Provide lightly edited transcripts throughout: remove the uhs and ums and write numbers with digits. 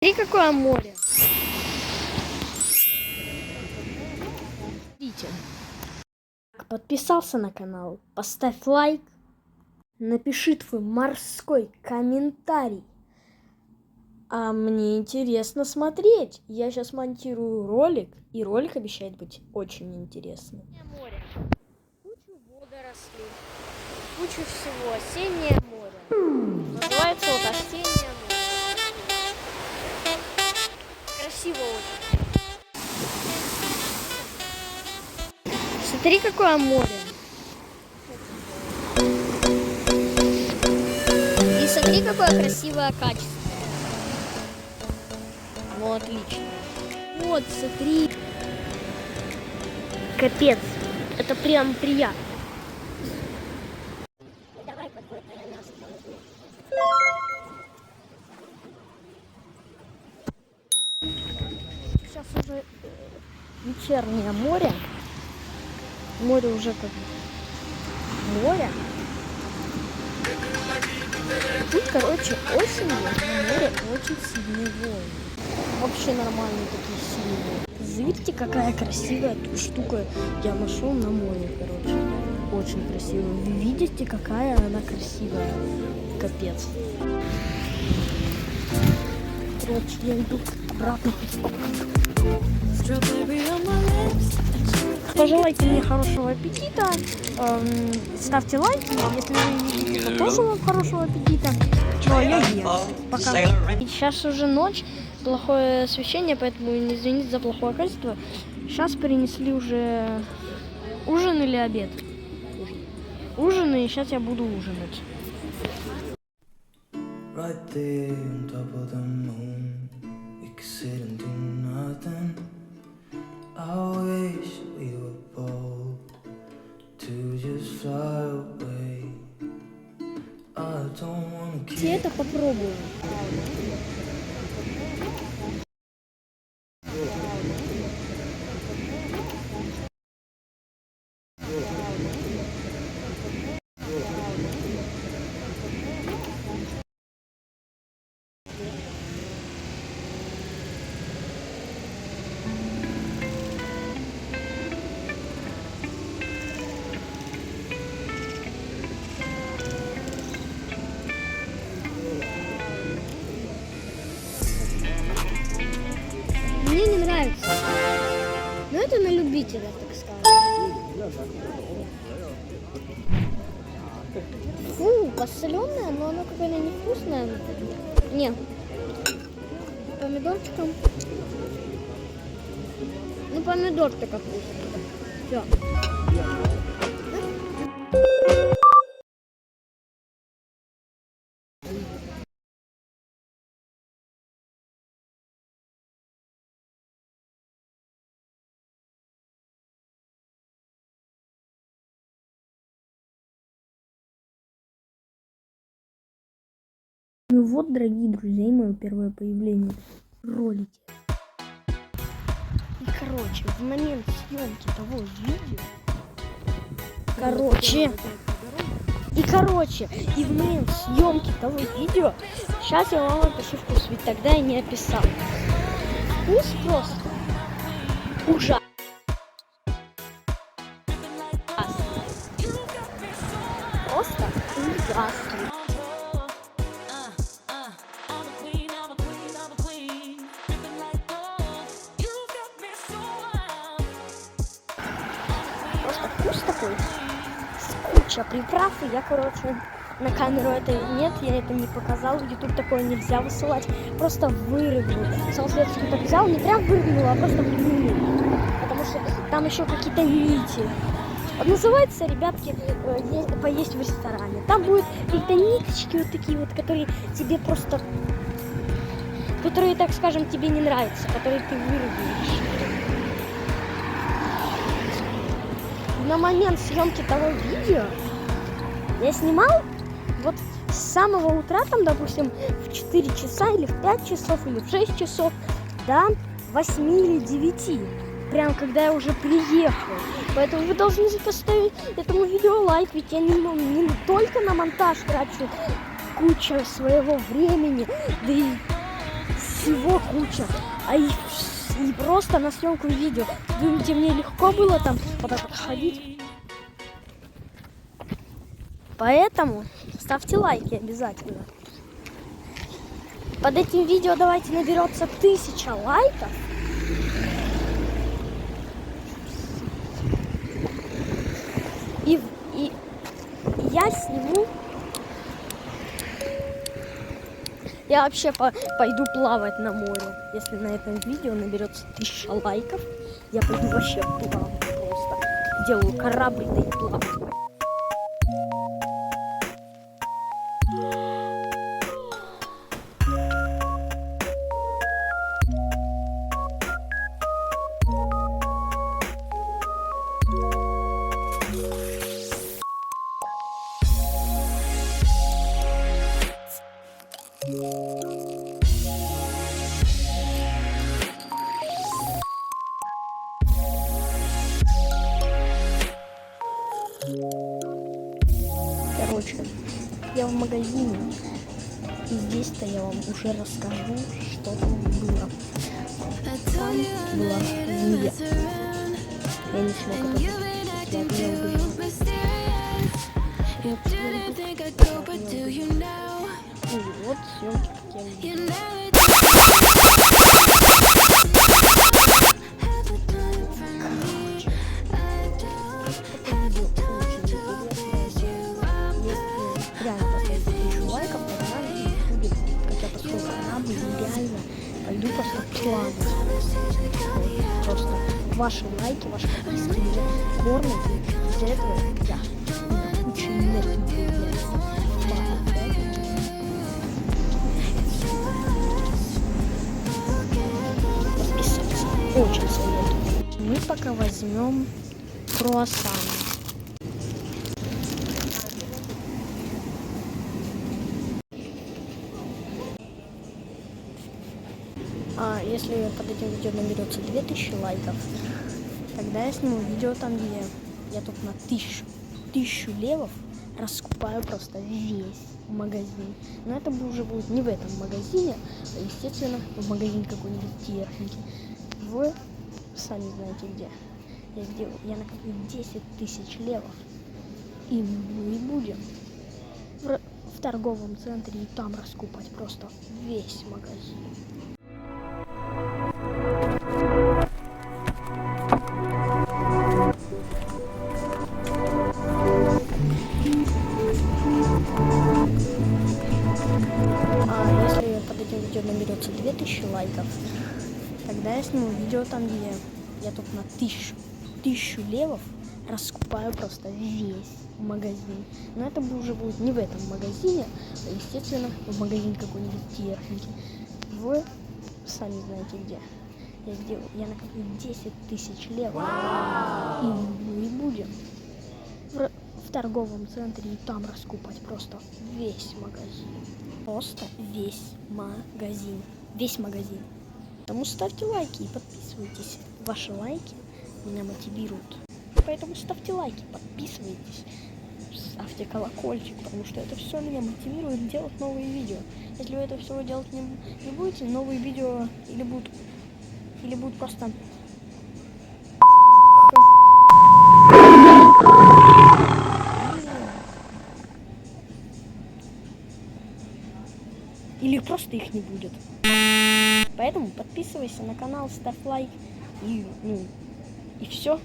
Смотри, какое море. Смотрите. Подписался на канал, поставь лайк, напиши твой морской комментарий. А мне интересно смотреть. Я сейчас монтирую ролик, и ролик обещает быть очень интересным. Море. Кучу водорослей, кучу всего. Осеннее море. Называется вот осеннее море. Красиво очень. Смотри, какое море. И смотри, какое красивое качество. Ну, отлично. Вот, смотри. Капец. Это прям приятно. Сейчас уже вечернее море. Море уже как море. Тут, короче, осенью на море очень сильные волны. Вообще нормальные такие сильные. Видите, какая красивая тут штука. Я нашел на море, короче. Очень красиво. Вы видите, какая она красивая. Капец. Короче, я иду обратно. Пожелайте мне хорошего аппетита. Ставьте лайки, если вы видите, то тоже вам хорошего аппетита. Ну, а я ем. Пока. И сейчас уже ночь, плохое освещение, поэтому не извините за плохое качество. Сейчас принесли уже ужин или обед? Ужин, и сейчас я буду ужинать. Right there on top of the moon, we could sit and do nothing. I wish we were bold to just fly away. I don't wanna keep... Я это попробую. Мне не нравится. Но это на любителя, так сказать. Фу, посоленое, но оно какое-то невкусное. Не. Помидорчиком. Ну, помидор-то как вкусно. Все. Ну вот, дорогие друзья, и мое первое появление в ролике. И, короче, в момент съемки того видео... И в момент съемки того видео... Сейчас я вам опишу вкус, ведь тогда я не описал. Вкус просто ужасный. Просто ужасный. Вкус такой, куча приправ, и я, короче, на камеру это нет, я это не показал, в YouTube такое нельзя высылать, просто вырыгнул. Салфетку так взял, не прям вырыгнул, а просто вырыгнул, потому что там еще какие-то нити. Называется, ребятки, поесть в ресторане. Там будут какие-то ниточки вот такие вот, которые тебе просто, которые, так скажем, тебе не нравятся, которые ты вырыгнешь. На момент съемки того видео я снимал вот с самого утра, там, допустим, в 4 часа или в 5 часов или в 6 часов до 8 или 9, прям когда я уже приехал. Поэтому вы должны поставить этому видео лайк, ведь я не только на монтаж трачу кучу своего времени, да и всего куча. И просто на съемку видео. Думаете, мне легко было там вот так вот ходить? Поэтому ставьте лайки обязательно. Под этим видео давайте наберется 1000 лайков. И я сниму. Я вообще пойду плавать на море. Если на этом видео наберется 1000 лайков, я пойду вообще плавать просто. Делаю корабль, да и плаваю. Короче, я в магазине, и здесь-то я вам уже расскажу, что там было. Там была змея. Я не смог это запустить, я от нее убежал. И вот съемки, как я видел. Пойду просто плавать. Просто ваши лайки, ваши подписки меня кормят, и из-за этого я кучу энергии появляется. Подписываться. Очень советую. Мы пока возьмем круассаны. А если под этим видео наберется 2000 лайков, тогда я сниму видео там, где я тут на 1000 левов раскупаю просто весь магазин. Но это уже будет не в этом магазине, а, естественно, в магазине какой-нибудь техники. Вы сами знаете где. Я накоплю 10 000 левов, и мы будем в торговом центре и там раскупать просто весь магазин. Видео наберется 2000 лайков, тогда я сниму видео там, где я тут на 1000 левов раскупаю просто весь магазин. Но это уже будет не в этом магазине, а, естественно, в магазине какой-нибудь техники. Вы сами знаете где. Я накоплю 10 000 левов, и мы будем в торговом центре и там раскупать просто весь магазин. Просто весь магазин. Весь магазин. Поэтому ставьте лайки и подписывайтесь. Ваши лайки меня мотивируют. Поэтому ставьте лайки, подписывайтесь, ставьте колокольчик, потому что это все меня мотивирует делать новые видео. Если вы это всего делать не будете, новые видео или будут просто... Или просто их не будет. Поэтому подписывайся на канал, ставь лайк и все.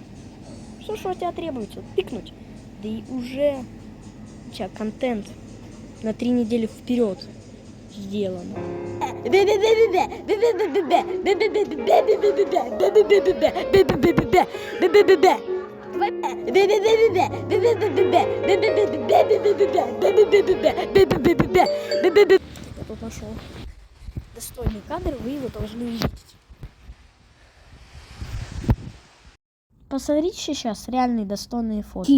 Все, что от тебя требуется, тыкнуть. Да и уже у тебя контент на 3 недели вперед сделан. Я тут нашел достойный кадр, вы его должны увидеть. Посмотрите сейчас реальные достойные фото.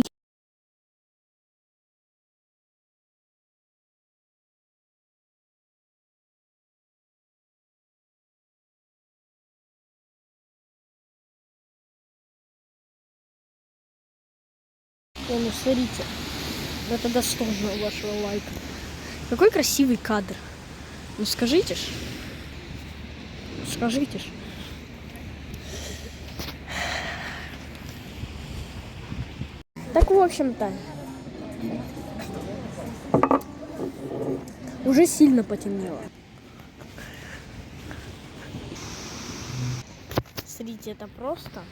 Ну смотрите, это достойно вашего лайка. Какой красивый кадр. Ну скажите ж. скажите ж. Так, в общем-то, уже сильно потемнело. Смотрите, это просто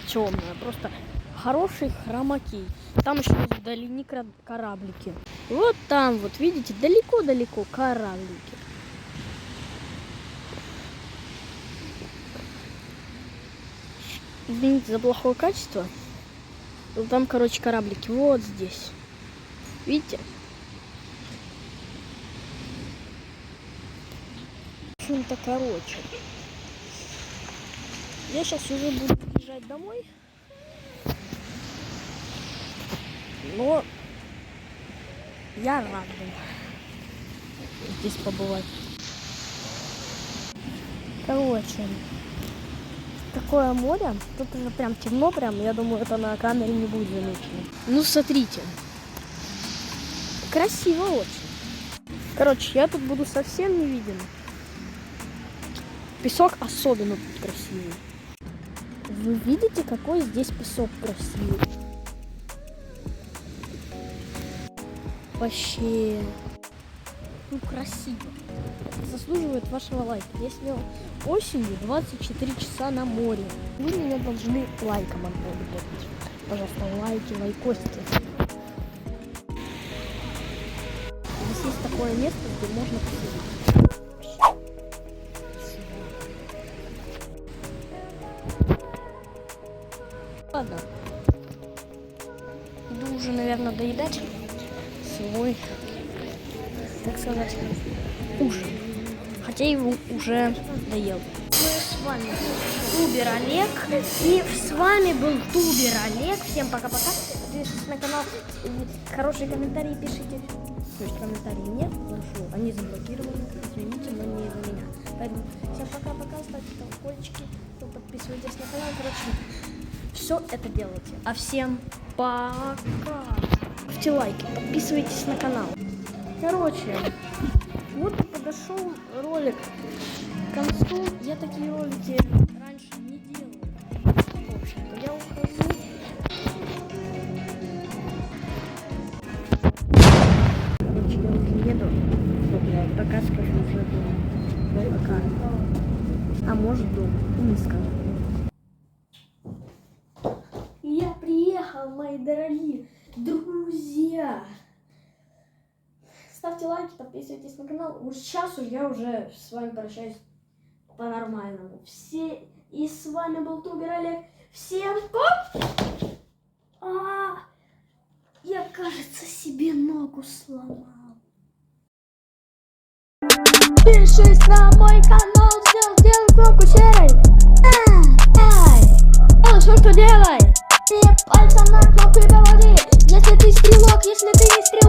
темное, просто хороший хромакей. Там еще вдали кораблики. Вот там, вот видите, далеко-далеко кораблики. Извините за плохое качество. Там, короче, кораблики. Вот здесь. Видите? В общем-то, короче. Я сейчас уже буду бежать домой. Но я рад был здесь побывать. Короче, такое море. Тут уже прям темно, прям. Я думаю, это на камере не будет замечено. Ну, смотрите. Красиво очень. Короче, я тут буду совсем не виден. Песок особенно тут красивый. Вы видите, какой здесь песок красивый? Вообще, ну, красиво. Заслуживает вашего лайка. Если осенью 24 часа на море, вы меня должны лайком отблагодарить. Пожалуйста, лайки, лайкости. Здесь есть такое место, где можно посидеть. Ладно. Иду уже, наверное, доедать свой, так сказать, ужин. Хотя его уже доел. Мы с вами Тубер Олег. И с вами был Тубер Олег. Всем пока-пока. Подписывайтесь на канал. Хорошие комментарии пишите. То есть комментарии нет. Хорошо. Они заблокированы. Извините, но не из-за меня. Поэтому всем пока-пока. Ставьте колокольчики. Подписывайтесь на канал. Короче, все это делайте. А всем пока. Ставьте лайки, подписывайтесь на канал. Короче, вот и подошел ролик к концу. Я такие ролики раньше не делал. В общем-то, я ухожу. Короче, я уже еду. Пока скажу уже дома. Пока. А может дома. Не скажу. Я приехал, мои дорогие друзья. Ставьте лайки, подписывайтесь на канал. Вот сейчас я уже с вами прощаюсь по-нормальному. Все. И с вами был Тубер Олег. Всем пока. Я, кажется, себе ногу сломал. Подпишись на мой канал, сделай кнопку серой. Что делай? Ты пальцем на кнопку и говори. Если ты стрелок, если ты не стрелок.